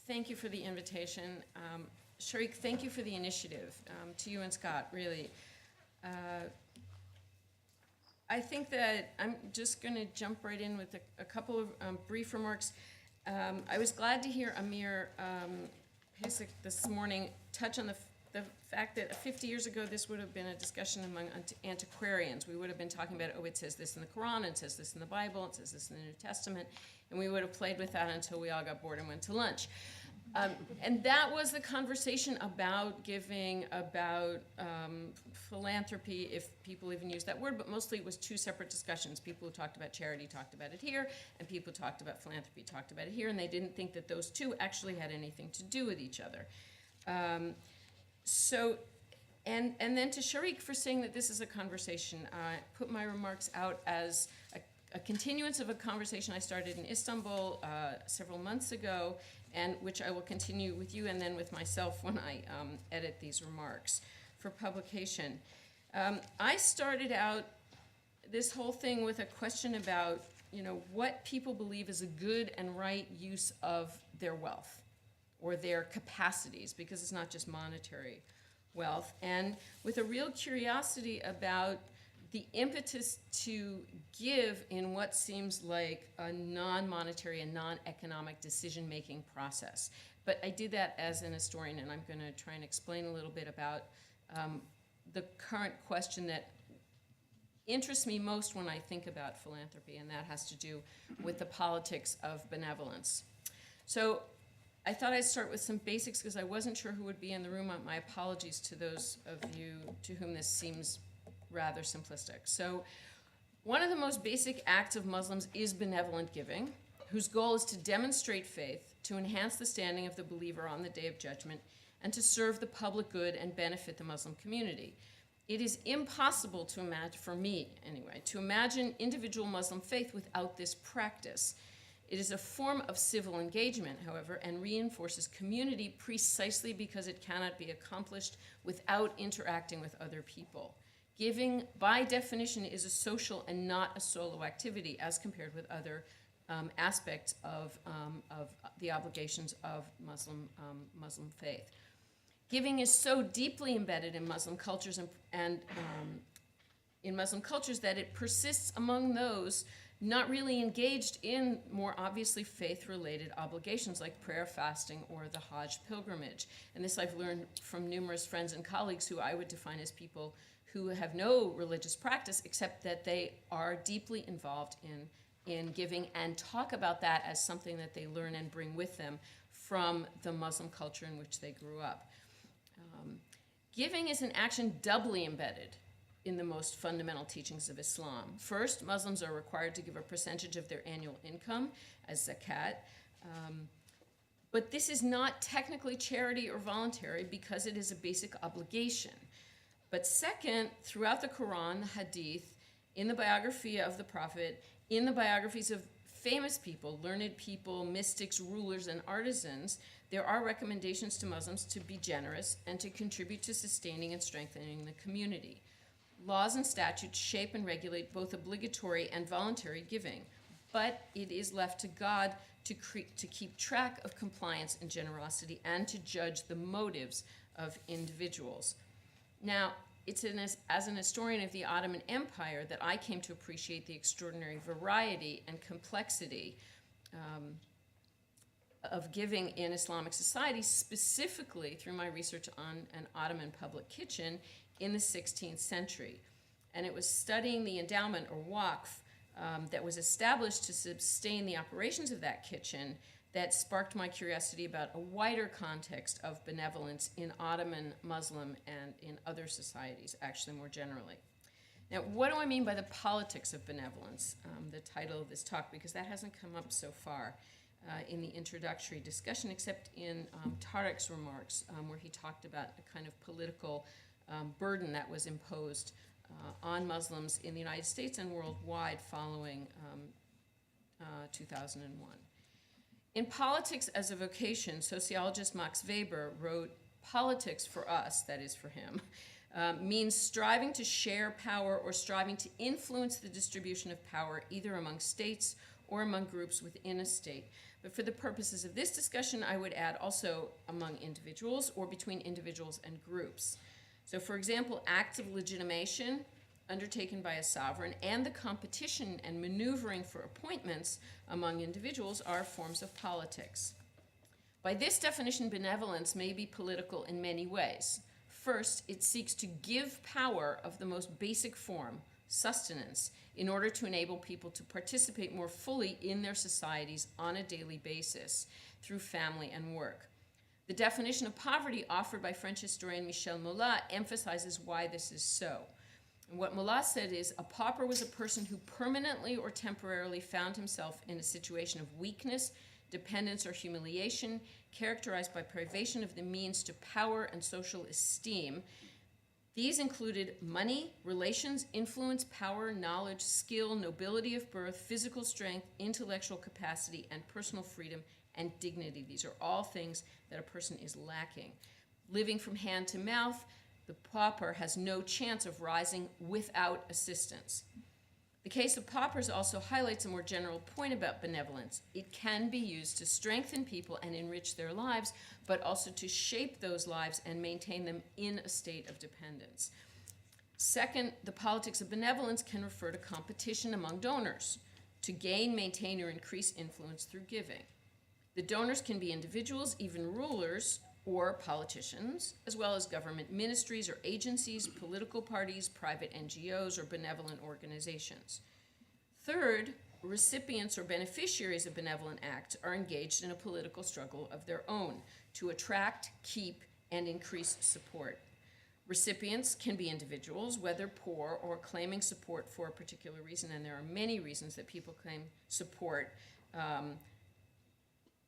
thank you for the invitation. Sharik, thank you for the initiative, to you and Scott, really. I think that I'm just going to jump right in with a couple of brief remarks. I was glad to hear Amir Pesach this morning touch on the fact that 50 years ago this would have been a discussion among antiquarians. We would have been talking about, oh, it says this in the Quran, it says this in the Bible, it says this in the New Testament, and we would have played with that until we all got bored and went to lunch. And that was the conversation about giving, about philanthropy, if people even use that word, but mostly it was two separate discussions. People who talked about charity talked about it here, and people who talked about philanthropy talked about it here, and they didn't think that those two actually had anything to do with each other. And then to Sharik for saying that this is a conversation. I put my remarks out as a continuance of a conversation I started in Istanbul several months ago, and which I will continue with you and then with myself when I edit these remarks for publication. I started out this whole thing with a question about, what people believe is a good and right use of their wealth or their capacities, because it's not just monetary wealth, and with a real curiosity about the impetus to give in what seems like a non-monetary and non-economic decision-making process. But I did that as an historian, and I'm going to try and explain a little bit about the current question that interests me most when I think about philanthropy, and that has to do with the politics of benevolence. So I thought I'd start with some basics because I wasn't sure who would be in the room. My apologies to those of you to whom this seems rather simplistic. So one of the most basic acts of Muslims is benevolent giving, whose goal is to demonstrate faith, to enhance the standing of the believer on the Day of Judgment, and to serve the public good and benefit the Muslim community. It is impossible to imagine, for me anyway, to imagine individual Muslim faith without this practice. It is a form of civil engagement, however, and reinforces community precisely because it cannot be accomplished without interacting with other people. Giving, by definition, is a social and not a solo activity as compared with other aspects of the obligations of Muslim faith. Giving is so deeply embedded in Muslim cultures and in Muslim cultures that it persists among those not really engaged in more obviously faith-related obligations like prayer, fasting, or the Hajj pilgrimage. And this I've learned from numerous friends and colleagues who I would define as people who have no religious practice except that they are deeply involved in giving and talk about that as something that they learn and bring with them from the Muslim culture in which they grew up. Giving is an action doubly embedded in the most fundamental teachings of Islam. First, Muslims are required to give a percentage of their annual income as zakat, but this is not technically charity or voluntary because it is a basic obligation. But second, throughout the Quran, the Hadith, in the biography of the Prophet, in the biographies of famous people, learned people, mystics, rulers, and artisans, there are recommendations to Muslims to be generous and to contribute to sustaining and strengthening the community. Laws and statutes shape and regulate both obligatory and voluntary giving, but it is left to God to keep track of compliance and generosity and to judge the motives of individuals. Now, it's as an historian of the Ottoman Empire that I came to appreciate the extraordinary variety and complexity of giving in Islamic society, specifically through my research on an Ottoman public kitchen in the 16th century. And it was studying the endowment, or waqf, that was established to sustain the operations of that kitchen that sparked my curiosity about a wider context of benevolence in Ottoman, Muslim, and in other societies, actually more generally. Now, what do I mean by the politics of benevolence, the title of this talk, because that hasn't come up so far in the introductory discussion, except in Tarek's remarks, where he talked about a kind of political burden that was imposed on Muslims in the United States and worldwide following 2001. In Politics as a Vocation, sociologist Max Weber wrote, "Politics for us," that is for him, means striving to share power or striving to influence the distribution of power either among states or among groups within a state. But for the purposes of this discussion, I would add also among individuals or between individuals and groups. So for example, acts of legitimation undertaken by a sovereign and the competition and maneuvering for appointments among individuals are forms of politics. By this definition, benevolence may be political in many ways. First, it seeks to give power of the most basic form, sustenance, in order to enable people to participate more fully in their societies on a daily basis through family and work. The definition of poverty offered by French historian Michel Molat emphasizes why this is so. And what Molat said is, a pauper was a person who permanently or temporarily found himself in a situation of weakness, dependence, or humiliation, characterized by privation of the means to power and social esteem. These included money, relations, influence, power, knowledge, skill, nobility of birth, physical strength, intellectual capacity, and personal freedom and dignity. These are all things that a person is lacking. Living from hand to mouth, the pauper has no chance of rising without assistance. The case of paupers also highlights a more general point about benevolence. It can be used to strengthen people and enrich their lives, but also to shape those lives and maintain them in a state of dependence. Second, the politics of benevolence can refer to competition among donors to gain, maintain, or increase influence through giving. The donors can be individuals, even rulers, or politicians, as well as government ministries or agencies, political parties, private NGOs, or benevolent organizations. Third, recipients or beneficiaries of benevolent acts are engaged in a political struggle of their own to attract, keep, and increase support. Recipients can be individuals, whether poor or claiming support for a particular reason, and there are many reasons that people claim support,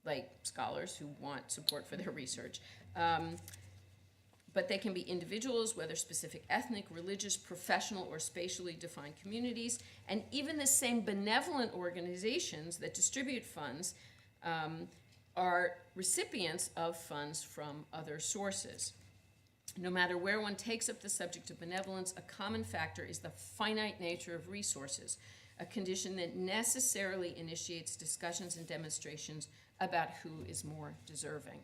like scholars who want support for their research. But they can be individuals, whether specific ethnic, religious, professional, or spatially defined communities, and even the same benevolent organizations that distribute funds are recipients of funds from other sources. No matter where one takes up the subject of benevolence, a common factor is the finite nature of resources, a condition that necessarily initiates discussions and demonstrations about who is more deserving.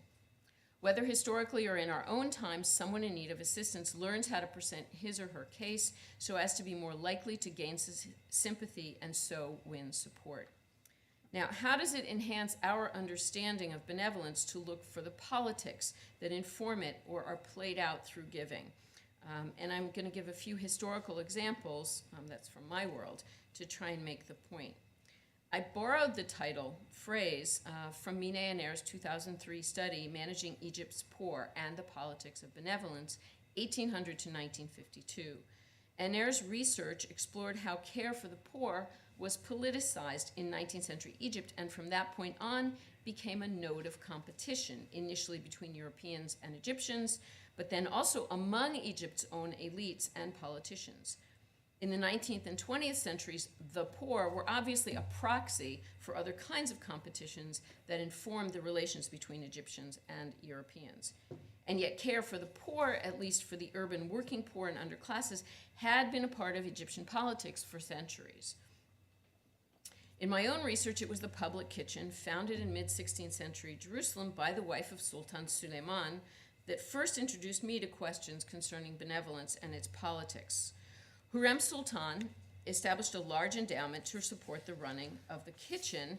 Whether historically or in our own time, someone in need of assistance learns how to present his or her case so as to be more likely to gain sympathy and so win support. Now, how does it enhance our understanding of benevolence to look for the politics that inform it or are played out through giving? And I'm going to give a few historical examples, that's from my world, to try and make the point. I borrowed the title phrase from Mine and Ayer's 2003 study, Managing Egypt's Poor and the Politics of Benevolence, 1800 to 1952. Ayer's research explored how care for the poor was politicized in 19th century Egypt, and from that point on became a node of competition, initially between Europeans and Egyptians, but then also among Egypt's own elites and politicians. In the 19th and 20th centuries, the poor were obviously a proxy for other kinds of competitions that informed the relations between Egyptians and Europeans. And yet care for the poor, at least for the urban working poor and underclasses, had been a part of Egyptian politics for centuries. In my own research, it was the public kitchen, founded in mid-16th century Jerusalem by the wife of Sultan Suleiman, that first introduced me to questions concerning benevolence and its politics. Hurrem Sultan established a large endowment to support the running of the kitchen,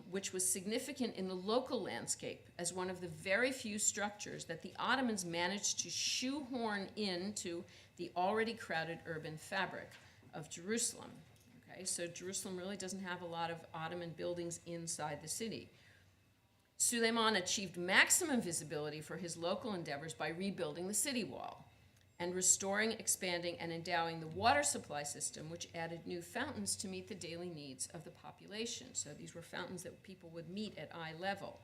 which was significant in the local landscape as one of the very few structures that the Ottomans managed to shoehorn into the already crowded urban fabric of Jerusalem. Okay, so Jerusalem really doesn't have a lot of Ottoman buildings inside the city. Suleiman achieved maximum visibility for his local endeavors by rebuilding the city wall and restoring, expanding, and endowing the water supply system, which added new fountains to meet the daily needs of the population. So these were fountains that people would meet at eye level.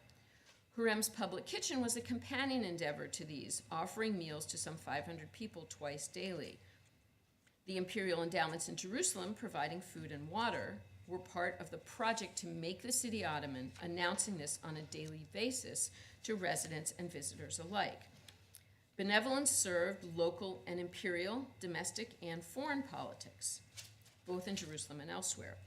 Hurrem's public kitchen was a companion endeavor to these, offering meals to some 500 people twice daily. The imperial endowments in Jerusalem, providing food and water, were part of the project to make the city Ottoman, announcing this on a daily basis to residents and visitors alike. Benevolence served local and imperial, domestic, and foreign politics, both in Jerusalem and elsewhere.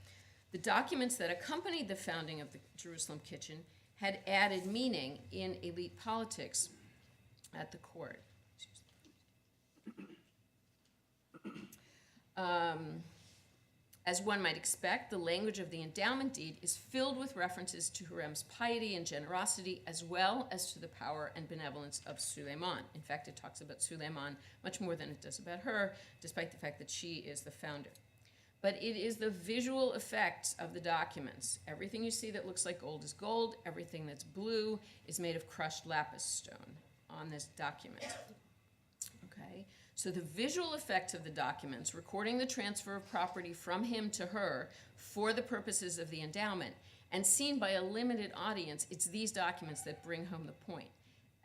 The documents that accompanied the founding of the Jerusalem kitchen had added meaning in elite politics at the court. As one might expect, the language of the endowment deed is filled with references to Hurrem's piety and generosity, as well as to the power and benevolence of Suleiman. In fact, it talks about Suleiman much more than it does about her, despite the fact that she is the founder. But it is the visual effects of the documents. Everything you see that looks like gold is gold. Everything that's blue is made of crushed lapis stone on this document. Okay? So the visual effects of the documents, recording the transfer of property from him to her for the purposes of the endowment, and seen by a limited audience, it's these documents that bring home the point.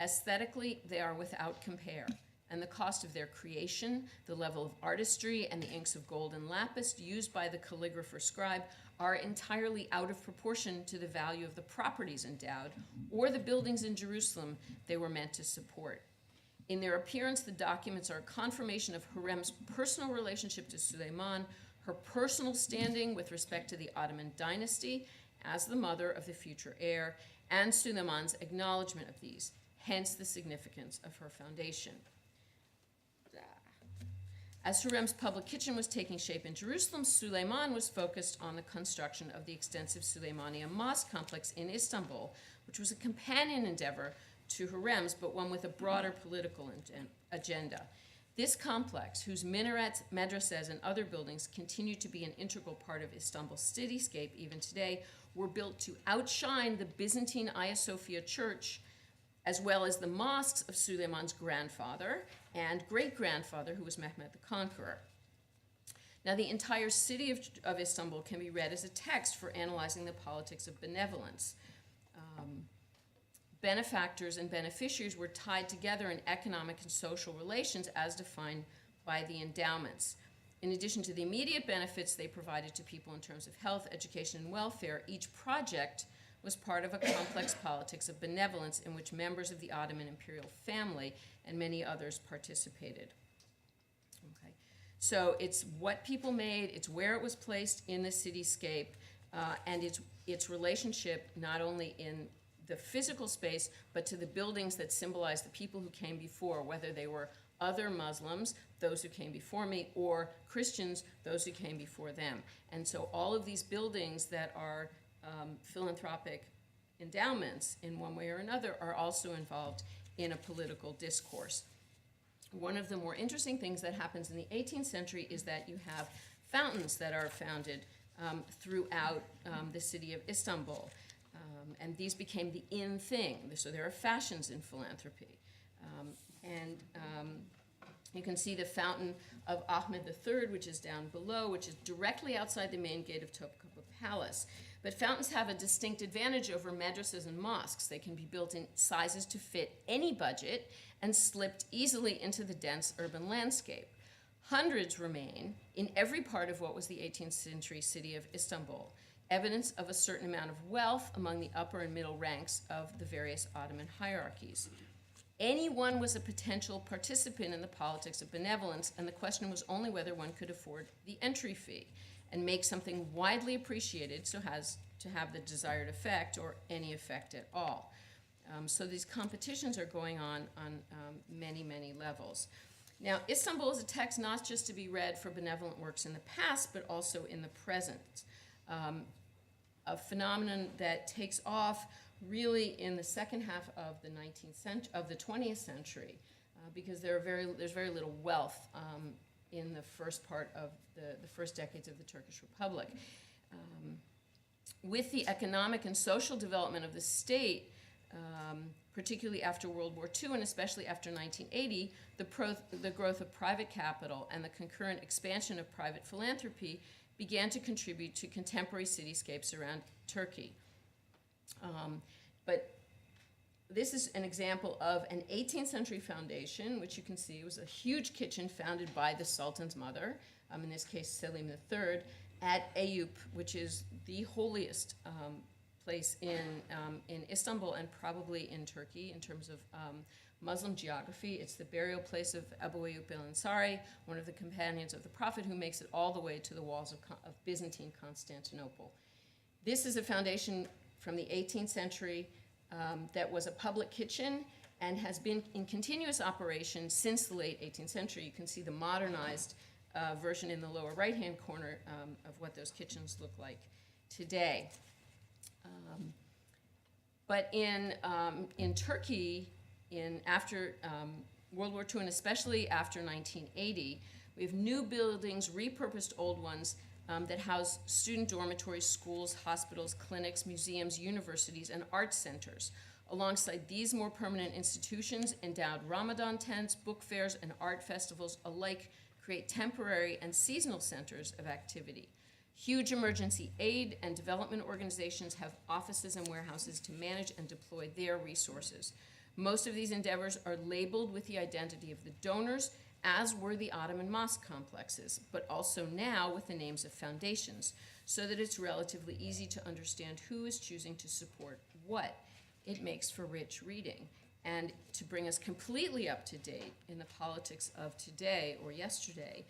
Aesthetically, they are without compare. And the cost of their creation, the level of artistry, and the inks of gold and lapis used by the calligrapher scribe are entirely out of proportion to the value of the properties endowed or the buildings in Jerusalem they were meant to support. In their appearance, the documents are a confirmation of Hurrem's personal relationship to Suleiman, her personal standing with respect to the Ottoman dynasty as the mother of the future heir, and Suleiman's acknowledgement of these, hence the significance of her foundation. As Hurrem's public kitchen was taking shape in Jerusalem, Suleiman was focused on the construction of the extensive Suleymaniye mosque complex in Istanbul, which was a companion endeavor to Hurrem's, but one with a broader political agenda. This complex, whose minarets, madrasas, and other buildings continue to be an integral part of Istanbul's cityscape even today, were built to outshine the Byzantine Hagia Sophia Church, as well as the mosques of Suleiman's grandfather and great-grandfather, who was Mehmed the Conqueror. Now, the entire city of Istanbul can be read as a text for analyzing the politics of benevolence. Benefactors and beneficiaries were tied together in economic and social relations as defined by the endowments. In addition to the immediate benefits they provided to people in terms of health, education, and welfare, each project was part of a complex politics of benevolence in which members of the Ottoman imperial family and many others participated. Okay. So it's what people made, it's where it was placed in the cityscape, and its relationship not only in the physical space, but to the buildings that symbolize the people who came before, whether they were other Muslims, those who came before me, or Christians, those who came before them. And so all of these buildings that are philanthropic endowments in one way or another are also involved in a political discourse. One of the more interesting things that happens in the 18th century is that you have fountains that are founded throughout the city of Istanbul. And these became the in thing. So there are fashions in philanthropy. You can see the fountain of Ahmed III, which is down below, which is directly outside the main gate of Topkapı Palace. But fountains have a distinct advantage over madrasas and mosques. They can be built in sizes to fit any budget and slipped easily into the dense urban landscape. Hundreds remain in every part of what was the 18th century city of Istanbul, evidence of a certain amount of wealth among the upper and middle ranks of the various Ottoman hierarchies. Anyone was a potential participant in the politics of benevolence, and the question was only whether one could afford the entry fee and make something widely appreciated so as to have the desired effect or any effect at all. So these competitions are going on many, many levels. Now, Istanbul is a text not just to be read for benevolent works in the past, but also in the present. A phenomenon that takes off really in the second half of the 20th century, because there's very little wealth in the first part of the first decades of the Turkish Republic. With the economic and social development of the state, particularly after World War II and especially after 1980, the growth of private capital and the concurrent expansion of private philanthropy began to contribute to contemporary cityscapes around Turkey. But this is an example of an 18th century foundation, which you can see was a huge kitchen founded by the Sultan's mother, in this case Selim III, at Eyüp, which is the holiest place in Istanbul and probably in Turkey in terms of Muslim geography. It's the burial place of Abu Ayyub al-Ansari, one of the companions of the Prophet, who makes it all the way to the walls of Byzantine Constantinople. This is a foundation from the 18th century that was a public kitchen and has been in continuous operation since the late 18th century. You can see the modernized version in the lower right-hand corner of what those kitchens look like today. But in Turkey, after World War II, and especially after 1980, we have new buildings, repurposed old ones, that house student dormitories, schools, hospitals, clinics, museums, universities, and art centers. Alongside these more permanent institutions, endowed Ramadan tents, book fairs, and art festivals alike create temporary and seasonal centers of activity. Huge emergency aid and development organizations have offices and warehouses to manage and deploy their resources. Most of these endeavors are labeled with the identity of the donors, as were the Ottoman mosque complexes, but also now with the names of foundations, so that it's relatively easy to understand who is choosing to support what. It makes for rich reading. And to bring us completely up to date in the politics of today or yesterday,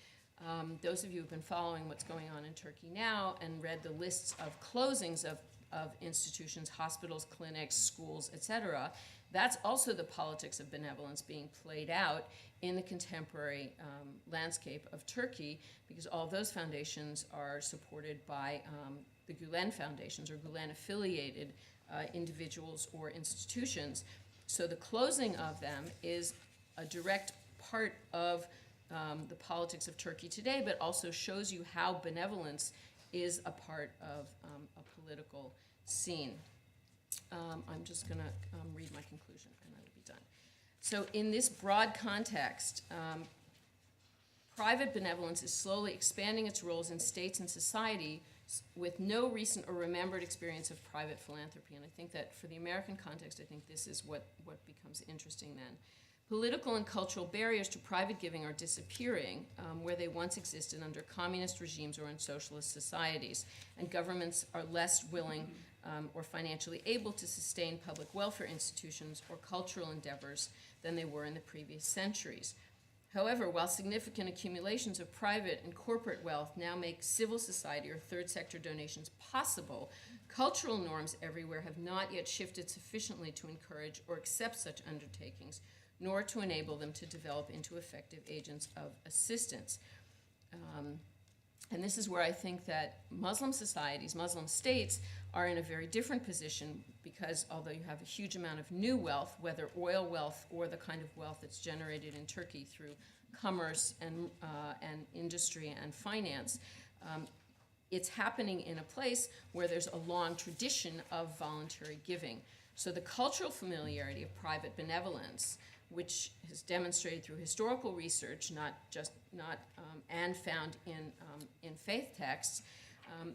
those of you who have been following what's going on in Turkey now and read the lists of closings of institutions, hospitals, clinics, schools, etc., that's also the politics of benevolence being played out in the contemporary landscape of Turkey, because all those foundations are supported by the Gülen foundations or Gülen-affiliated individuals or institutions. So the closing of them is a direct part of the politics of Turkey today, but also shows you how benevolence is a part of a political scene. I'm just going to read my conclusion, and I will be done. So in this broad context, private benevolence is slowly expanding its roles in states and society with no recent or remembered experience of private philanthropy. And I think that for the American context, I think this is what becomes interesting then. Political and cultural barriers to private giving are disappearing where they once existed under communist regimes or in socialist societies, and governments are less willing or financially able to sustain public welfare institutions or cultural endeavors than they were in the previous centuries. However, while significant accumulations of private and corporate wealth now make civil society or third sector donations possible, cultural norms everywhere have not yet shifted sufficiently to encourage or accept such undertakings, nor to enable them to develop into effective agents of assistance. And this is where I think that Muslim societies, Muslim states, are in a very different position, because although you have a huge amount of new wealth, whether oil wealth or the kind of wealth that's generated in Turkey through commerce and industry and finance, it's happening in a place where there's a long tradition of voluntary giving. So the cultural familiarity of private benevolence, which is demonstrated through historical research, and found in faith texts,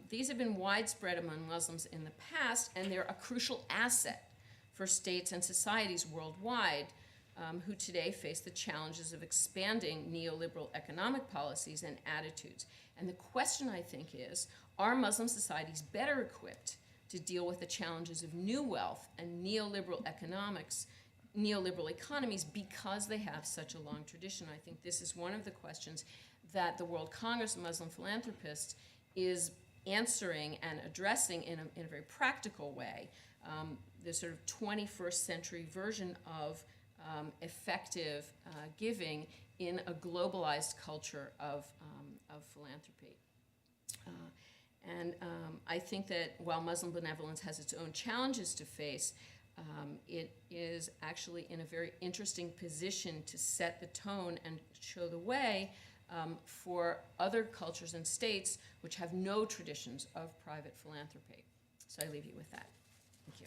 these have been widespread among Muslims in the past, and they're a crucial asset for states and societies worldwide who today face the challenges of expanding neoliberal economic policies and attitudes. And the question, I think, is, are Muslim societies better equipped to deal with the challenges of new wealth and neoliberal economies because they have such a long tradition? I think this is one of the questions that the World Congress of Muslim Philanthropists is answering and addressing in a very practical way, the sort of 21st century version of effective giving in a globalized culture of philanthropy. I think that while Muslim benevolence has its own challenges to face, it is actually in a very interesting position to set the tone and show the way for other cultures and states which have no traditions of private philanthropy. So I leave you with that. Thank you.